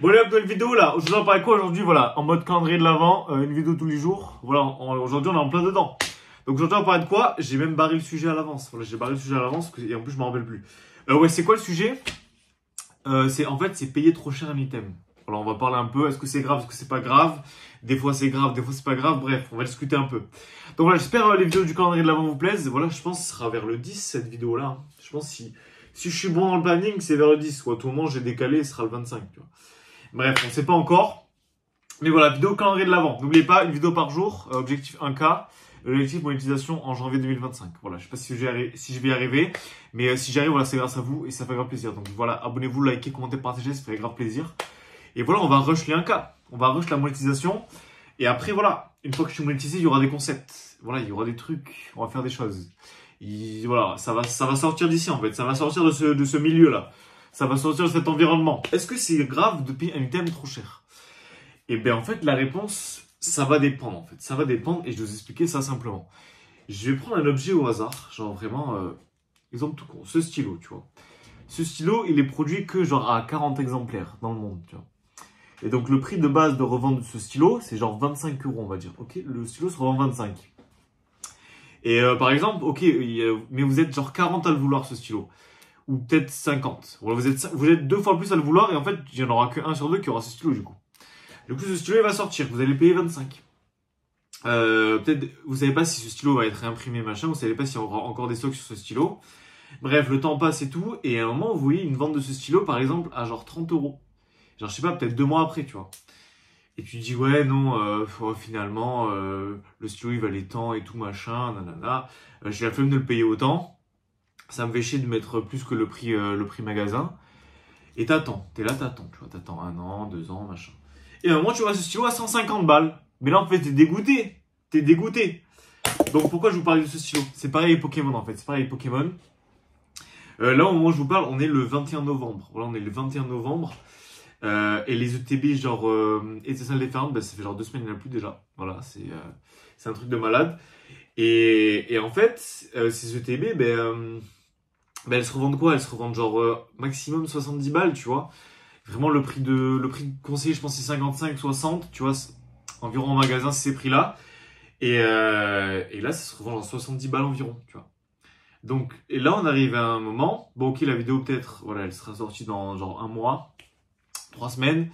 Bon les nouvelle vidéo là, aujourd'hui on parle quoi aujourd'hui? Voilà, en mode calendrier de l'avant, une vidéo tous les jours. Voilà, aujourd'hui on est en plein dedans. Donc aujourd'hui on parle de quoi? J'ai même barré le sujet à l'avance. Voilà, j'ai barré le sujet à l'avance et en plus je m'en rappelle plus. Ouais, c'est quoi le sujet? C'est payer trop cher un item. Voilà, on va parler un peu, est-ce que c'est grave, est-ce que c'est pas grave? Des fois c'est grave, des fois c'est pas grave, bref, on va discuter un peu. Donc voilà, j'espère les vidéos du calendrier de l'avant vous plaisent. Voilà, je pense que ce sera vers le 10 cette vidéo là. Je pense si je suis bon dans le planning, c'est vers le 10. Ou à tout moment j'ai décalé, ce sera le 25, tu vois. Bref, on ne sait pas encore. Mais voilà, vidéo calendrier de l'avant. N'oubliez pas, une vidéo par jour, objectif 1K, objectif monétisation en janvier 2025. Voilà, je sais pas si je vais y arriver, mais si j'y arrive, voilà, c'est grâce à vous et ça fait grave plaisir. Donc voilà, abonnez-vous, likez, commentez, partagez, ça fait grave plaisir. Et voilà, on va rush les 1K, on va rush la monétisation. Et après, voilà, une fois que je suis monétisé, il y aura des concepts. Voilà, il y aura des trucs, on va faire des choses. Voilà, ça va sortir d'ici en fait, ça va sortir de ce milieu-là. Ça va sortir de cet environnement. Est-ce que c'est grave de payer un item trop cher? Eh bien, en fait, la réponse, ça va dépendre, en fait. Ça va dépendre, et je vais vous expliquer ça simplement. Je vais prendre un objet au hasard, genre vraiment, exemple tout con, ce stylo, tu vois. Ce stylo, il est produit que genre à 40 exemplaires dans le monde, tu vois. Et donc, le prix de base de revente de ce stylo, c'est genre 25 €, on va dire. Ok, le stylo se revend 25. Et par exemple, ok, mais vous êtes genre 40 à le vouloir, ce stylo. Ou peut-être 50. Voilà, vous êtes deux fois plus à le vouloir et en fait, il n'y en aura que 1 sur 2 qui aura ce stylo du coup. Du coup, ce stylo, il va sortir. Vous allez payer 25. Peut-être, vous savez pas si ce stylo va être réimprimé, machin. Vous savez pas s'il y aura encore des stocks sur ce stylo. Bref, le temps passe et tout. Et à un moment, vous voyez une vente de ce stylo, par exemple, à genre 30 €. Genre, je sais pas, peut-être 2 mois après, tu vois. Et tu dis, ouais, non, finalement, le stylo, il valait tant et tout, machin, nanana. J'ai la flemme de le payer autant. Ça me fait chier de mettre plus que le prix magasin. Et t'attends, t'es là, t'attends, tu vois, t'attends 1 an, 2 ans, machin. Et à un moment, tu vois ce stylo à 150 balles. Mais là, en fait, t'es dégoûté. T'es dégoûté. Donc, pourquoi je vous parle de ce stylo? C'est pareil avec Pokémon, en fait. C'est pareil avec Pokémon. Là, au moment où je vous parle, on est le 21 novembre. Voilà, on est le 21 novembre. Et les ETB, genre, Étincelle déferlante, bah, ça fait genre 2 semaines, il n'y en a plus déjà. Voilà, c'est un truc de malade. Et en fait, ces ETB, elles se revendent quoi? Elles se revendent genre maximum 70 balles, tu vois. Vraiment, le prix conseillé, je pense, c'est 55, 60, tu vois. Environ en magasin, c'est ces prix-là. Et là, ça se revend genre 70 balles environ, tu vois. Donc, et là, on arrive à un moment. Bon, ok, la vidéo, peut-être, voilà, elle sera sortie dans genre 1 mois, 3 semaines.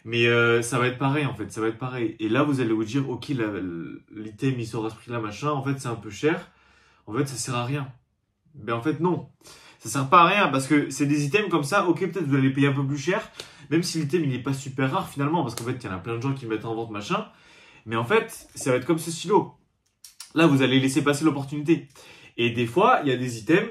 Mais ça va être pareil, en fait, ça va être pareil. Et là, vous allez vous dire, ok, l'item, il sort à ce prix-là, machin. En fait, c'est un peu cher. En fait, ça sert à rien. Ben, en fait, non. Ça sert pas à rien parce que c'est des items comme ça. Ok, peut-être vous allez payer un peu plus cher. Même si l'item, il n'est pas super rare finalement. Parce qu'en fait, il y en a plein de gens qui le mettent en vente, machin. Mais en fait, ça va être comme ce stylo. Là, vous allez laisser passer l'opportunité. Et des fois, il y a des items.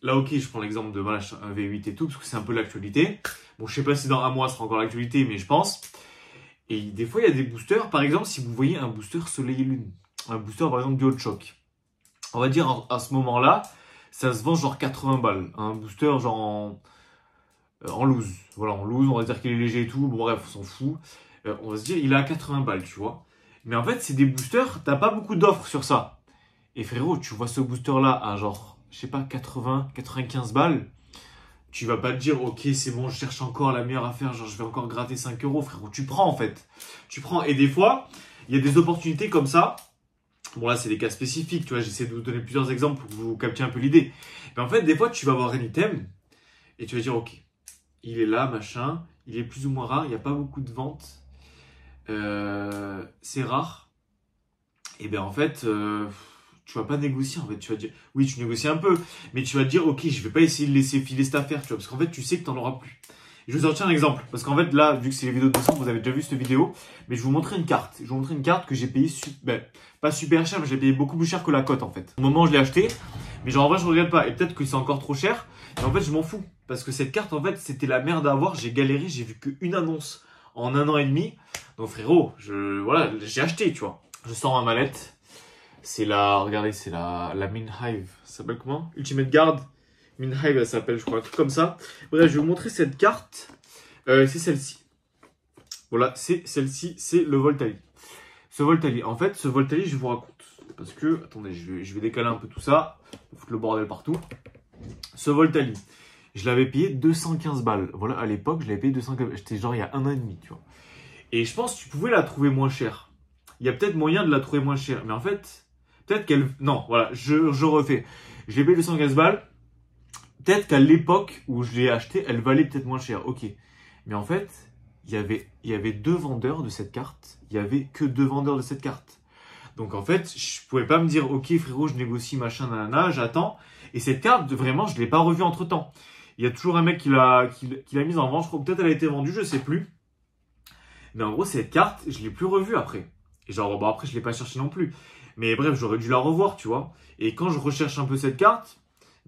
Là, ok, je prends l'exemple de voilà, un V8 et tout. Parce que c'est un peu l'actualité. Bon, je sais pas si dans 1 mois, ce sera encore l'actualité. Mais je pense. Et des fois, il y a des boosters. Par exemple, si vous voyez un booster Soleil et Lune. Un booster, par exemple, du Hot Shock. On va dire à ce moment-là, ça se vend genre 80 balles. Un booster genre en loose. Voilà, en loose, on va dire qu'il est léger et tout. Bon bref, on s'en fout. On va se dire, il est à 80 balles, tu vois. Mais en fait, c'est des boosters, t'as pas beaucoup d'offres sur ça. Et frérot, tu vois ce booster-là à genre, je sais pas, 80, 95 balles. Tu vas pas te dire, ok, c'est bon, je cherche encore la meilleure affaire, genre je vais encore gratter 5 €, frérot. Tu prends en fait. Tu prends. Et des fois, il y a des opportunités comme ça. Bon là c'est des cas spécifiques, tu vois, j'essaie de vous donner plusieurs exemples pour que vous captiez un peu l'idée. Mais en fait, des fois tu vas avoir un item et tu vas dire ok, il est là, machin, il est plus ou moins rare, il n'y a pas beaucoup de ventes, c'est rare. Et bien en fait, tu vas pas négocier en fait, tu vas dire, oui tu négocies un peu, mais tu vas te dire ok, je vais pas essayer de laisser filer cette affaire, tu vois, parce qu'en fait tu sais que tu n'en auras plus. Je vais vous sortir un exemple, parce qu'en fait là, vu que c'est les vidéos de décembre, vous avez déjà vu cette vidéo, mais je vais vous montrer une carte. Je vais vous montrer une carte que j'ai payée, pas super cher, mais j'ai payé beaucoup plus cher que la cote en fait. Au moment où je l'ai acheté, mais genre en vrai je regrette pas, et peut-être que c'est encore trop cher, mais en fait je m'en fous. Parce que cette carte en fait c'était la merde à avoir, j'ai galéré, j'ai vu qu'une annonce en 1 an et demi. Donc frérot, voilà, j'ai acheté, tu vois. Je sors ma mallette, c'est regardez, c'est la Minhive, ça s'appelle comment? Ultimate Guard. Minhive, elle s'appelle, je crois, un truc comme ça. Bref, je vais vous montrer cette carte. C'est celle-ci. Voilà, c'est celle-ci, c'est le Voltali. Ce Voltali, en fait, ce Voltali, je vous raconte. Parce que, attendez, je vais décaler un peu tout ça. Foutre le bordel partout. Ce Voltali, Je l'avais payé 215 balles. Voilà, à l'époque, je l'avais payé 215 balles. J'étais genre il y a 1 an et demi, tu vois. Et je pense que tu pouvais la trouver moins chère. Il y a peut-être moyen de la trouver moins chère. Mais en fait, peut-être qu'elle... Non, voilà, je refais. Je l'ai payé 215 balles. Peut-être qu'à l'époque où je l'ai acheté, elle valait peut-être moins cher. Ok. Mais en fait, il y avait deux vendeurs de cette carte. Il y avait que deux vendeurs de cette carte. Donc en fait, je pouvais pas me dire, ok frérot, je négocie, machin, nanana, j'attends. Et cette carte, vraiment, je l'ai pas revue entre temps. Il y a toujours un mec qui l'a mise en vente. Je crois que peut-être elle a été vendue, je sais plus. Mais en gros, cette carte, je l'ai plus revue après. Et genre, bon, après, je l'ai pas cherché non plus. Mais bref, j'aurais dû la revoir, tu vois. Et quand je recherche un peu cette carte,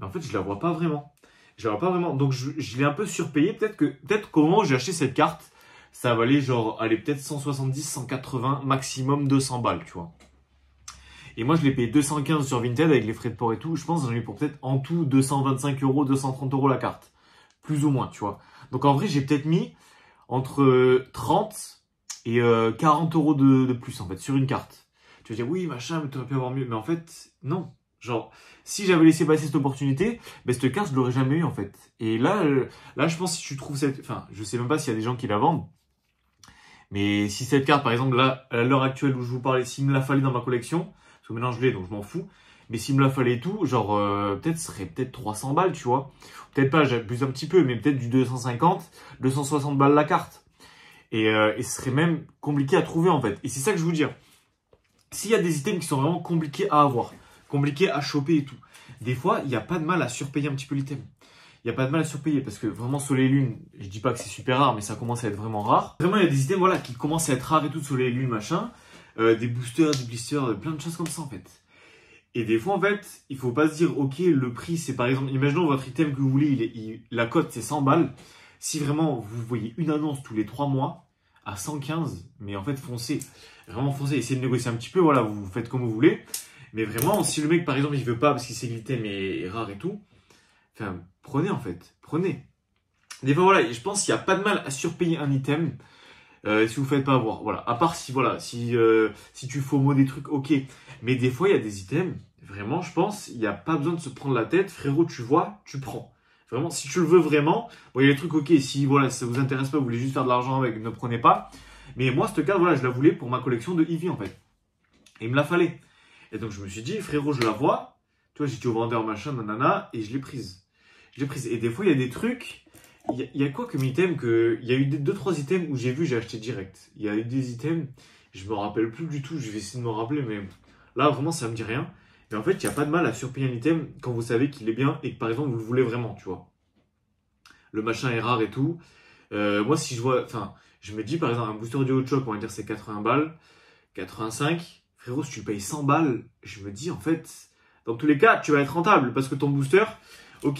en fait, je la vois pas vraiment. Je la vois pas vraiment. Donc, je l'ai un peu surpayé. Peut-être qu'au moment où j'ai acheté cette carte, ça valait genre, allez, peut-être 170, 180, maximum 200 balles, tu vois. Et moi, je l'ai payé 215 sur Vinted avec les frais de port et tout. Je pense que j'en ai eu pour peut-être en tout 225 euros, 230 euros la carte. Plus ou moins, tu vois. Donc, en vrai, j'ai peut-être mis entre 30 et 40 euros de plus, en fait, sur une carte. Tu vas dire, oui, machin, mais tu aurais pu avoir mieux. Mais en fait, non. Genre, si j'avais laissé passer cette opportunité, ben, cette carte, je l'aurais jamais eu, en fait. Et là, je pense que si tu trouves cette... Enfin, je sais même pas s'il y a des gens qui la vendent. Mais si cette carte, par exemple, là, à l'heure actuelle où je vous parlais, s'il me la fallait dans ma collection, parce que maintenant je l'ai, donc je m'en fous. Mais s'il me la fallait et tout, genre, peut-être ce serait peut-être 300 balles, tu vois. Peut-être pas, j'abuse un petit peu, mais peut-être du 250, 260 balles la carte. Et ce serait même compliqué à trouver, en fait. Et c'est ça que je veux dire. S'il y a des items qui sont vraiment compliqués à avoir, compliqués à choper et tout, des fois, il n'y a pas de mal à surpayer un petit peu l'item. Il n'y a pas de mal à surpayer parce que vraiment Soleil et Lune, je dis pas que c'est super rare, mais ça commence à être vraiment rare. Vraiment, il y a des items voilà, qui commencent à être rares et tout, Soleil et Lune, machin. Des boosters, des blisters, plein de choses comme ça en fait. Et des fois en fait, il faut pas se dire ok le prix c'est par exemple, imaginons votre item que vous voulez, la cote c'est 100 balles. Si vraiment vous voyez une annonce tous les 3 mois à 115, mais en fait foncez, vraiment foncez, essayez de négocier un petit peu, voilà, vous faites comme vous voulez. Mais vraiment, si le mec par exemple il veut pas parce qu'il sait que l'item est rare et tout, enfin prenez en fait, prenez. Des fois voilà, je pense qu'il n'y a pas de mal à surpayer un item. Si vous ne faites pas avoir, voilà. À part si voilà, si tu FOMO des trucs, ok. Mais des fois, il y a des items, vraiment, je pense, il n'y a pas besoin de se prendre la tête. Frérot, tu vois, tu prends. Vraiment, si tu le veux vraiment, bon, il y a des trucs, ok. Si voilà, ça vous intéresse pas, vous voulez juste faire de l'argent avec, ne prenez pas. Mais moi, cette carte, voilà, je la voulais pour ma collection de Eevee, en fait. Et il me la fallait. Et donc, je me suis dit, frérot, je la vois. Tu vois, j'ai dit au vendeur, machin, nanana, et je l'ai prise. Je l'ai prise. Et des fois, il y a des trucs. Il y a quoi comme item que... Il y a eu 2-3 items où j'ai vu, j'ai acheté direct. Il y a eu des items, je me rappelle plus du tout, je vais essayer de me rappeler, mais là vraiment ça me dit rien. Et en fait, il n'y a pas de mal à surpayer un item quand vous savez qu'il est bien et que par exemple vous le voulez vraiment, tu vois. Le machin est rare et tout. Moi si je vois, enfin, je me dis par exemple un booster du Hot Choc, on va dire c'est 80 balles, 85. Frérot, si tu payes 100 balles, je me dis en fait, dans tous les cas, tu vas être rentable parce que ton booster, ok,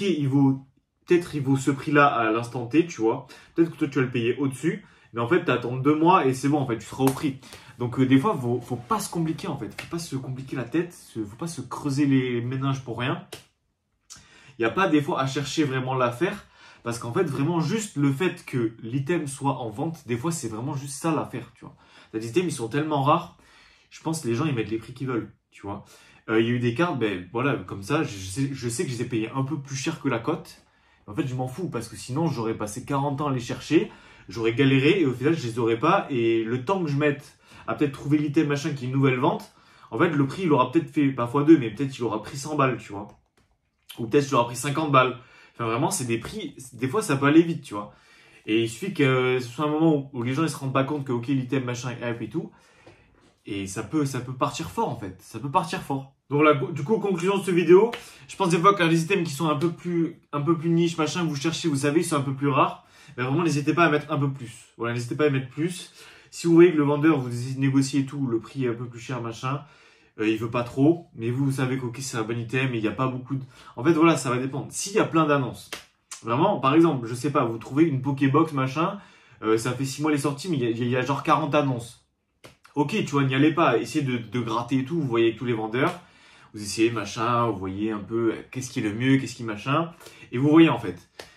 peut-être il vaut ce prix-là à l'instant T, tu vois. Peut-être que toi, tu vas le payer au-dessus. Mais en fait, tu attends 2 mois et c'est bon, en fait, tu seras au prix. Donc, des fois, faut pas se compliquer, en fait. Faut pas se compliquer la tête. Faut pas se creuser les méninges pour rien. Il n'y a pas, des fois, à chercher vraiment l'affaire. Parce qu'en fait, vraiment, juste le fait que l'item soit en vente, des fois, c'est vraiment juste ça l'affaire, tu vois. Les items, ils sont tellement rares. Je pense que les gens, ils mettent les prix qu'ils veulent, tu vois. Il y a eu des cartes, ben voilà, comme ça, je sais que je les ai payées un peu plus cher que la cote. En fait, je m'en fous parce que sinon, j'aurais passé 40 ans à les chercher, j'aurais galéré et au final, je les aurais pas. Et le temps que je mette à peut-être trouver l'item machin qui est une nouvelle vente, en fait, le prix, il aura peut-être fait, pas x2, mais peut-être il aura pris 100 balles, tu vois. Ou peut-être il aura pris 50 balles. Enfin, vraiment, c'est des prix, des fois, ça peut aller vite, tu vois. Et il suffit que ce soit un moment où les gens ne se rendent pas compte que, ok, l'item machin est hype et tout. Et ça peut partir fort, en fait. Ça peut partir fort. Donc là, du coup, conclusion de cette vidéo, je pense des fois que les items qui sont un peu plus niche, machin, vous cherchez, vous savez, ils sont un peu plus rares. Mais vraiment, n'hésitez pas à mettre un peu plus. Voilà, n'hésitez pas à mettre plus. Si vous voyez que le vendeur, vous négociez tout, le prix est un peu plus cher, machin, il veut pas trop. Mais vous savez qu'ok, c'est un bon item et il n'y a pas beaucoup de... En fait, voilà, ça va dépendre. S'il y a plein d'annonces, vraiment, par exemple, je sais pas, vous trouvez une Pokébox, machin, ça fait 6 mois les sorties, mais il y a genre 40 annonces. Ok, tu vois, n'y allez pas, essayez de gratter et tout, vous voyez avec tous les vendeurs. Vous essayez machin, vous voyez un peu qu'est-ce qui est le mieux, qu'est-ce qui machin, et vous voyez en fait.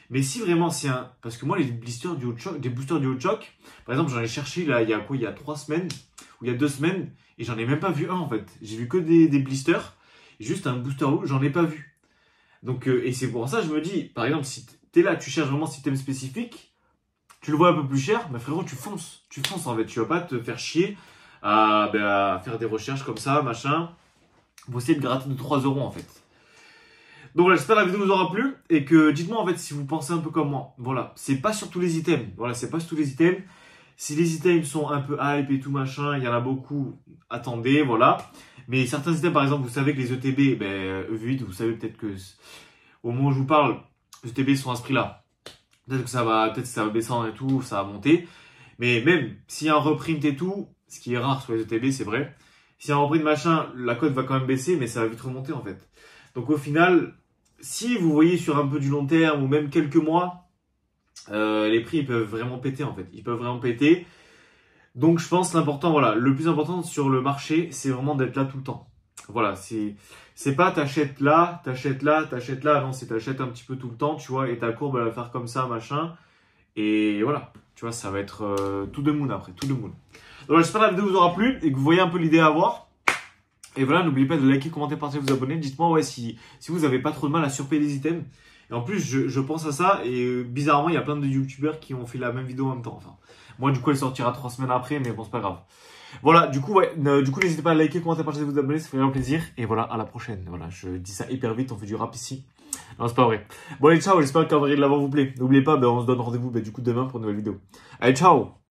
Mais si vraiment c'est un... Parce que moi, les blisters du Hot Choc, des boosters du Hot Choc, par exemple, j'en ai cherché là, il y a quoi, il y a 3 semaines, ou il y a 2 semaines, et j'en ai même pas vu un en fait. J'ai vu que des blisters, juste un booster haut, j'en ai pas vu. Donc, et c'est pour ça, je me dis, par exemple, si tu es là, tu cherches vraiment un système spécifique, tu le vois un peu plus cher, mais frérot, tu fonces en fait. Tu vas pas te faire chier à faire des recherches comme ça, machin, pour essayer de gratter de 3 euros en fait. Donc voilà, j'espère que la vidéo vous aura plu et que dites-moi en fait si vous pensez un peu comme moi. Voilà, c'est pas sur tous les items. Voilà, c'est pas sur tous les items. Si les items sont un peu hype et tout machin, il y en a beaucoup, attendez, voilà. Mais certains items, par exemple, vous savez que les ETB, E8, vous savez peut-être que au moment où je vous parle, les ETB sont à ce prix-là. Peut-être que ça va descendre et tout, ça va monter. Mais même s'il y a un reprint et tout, ce qui est rare sur les ETB, c'est vrai. S'il y a un reprint machin, la cote va quand même baisser, mais ça va vite remonter en fait. Donc au final, si vous voyez sur un peu du long terme ou même quelques mois, les prix ils peuvent vraiment péter en fait. Ils peuvent vraiment péter. Donc je pense l'important, voilà, le plus important sur le marché, c'est vraiment d'être là tout le temps. Voilà, c'est pas t'achètes là, non, c'est t'achètes un petit peu tout le temps, tu vois, et ta courbe elle va faire comme ça, machin. Et voilà, tu vois, ça va être tout de moon après, tout de moon. Donc voilà, j'espère que la vidéo vous aura plu et que vous voyez un peu l'idée à avoir. Et voilà, n'oubliez pas de liker, commenter, partager, vous abonner. Dites-moi ouais, si vous n'avez pas trop de mal à surpayer les items. Et en plus, je pense à ça et bizarrement, il y a plein de youtubeurs qui ont fait la même vidéo en même temps. Enfin, moi, du coup, elle sortira 3 semaines après, mais bon, c'est pas grave. Voilà, du coup, n'hésitez pas à liker, commenter, partager, vous abonner, ça fait vraiment plaisir. Et voilà, à la prochaine. Voilà, je dis ça hyper vite, on fait du rap ici. Non, c'est pas vrai. Bon, allez, ciao, j'espère que le calendrier de l'avant vous plaît. N'oubliez pas, on se donne rendez-vous du coup demain pour une nouvelle vidéo. Allez, ciao!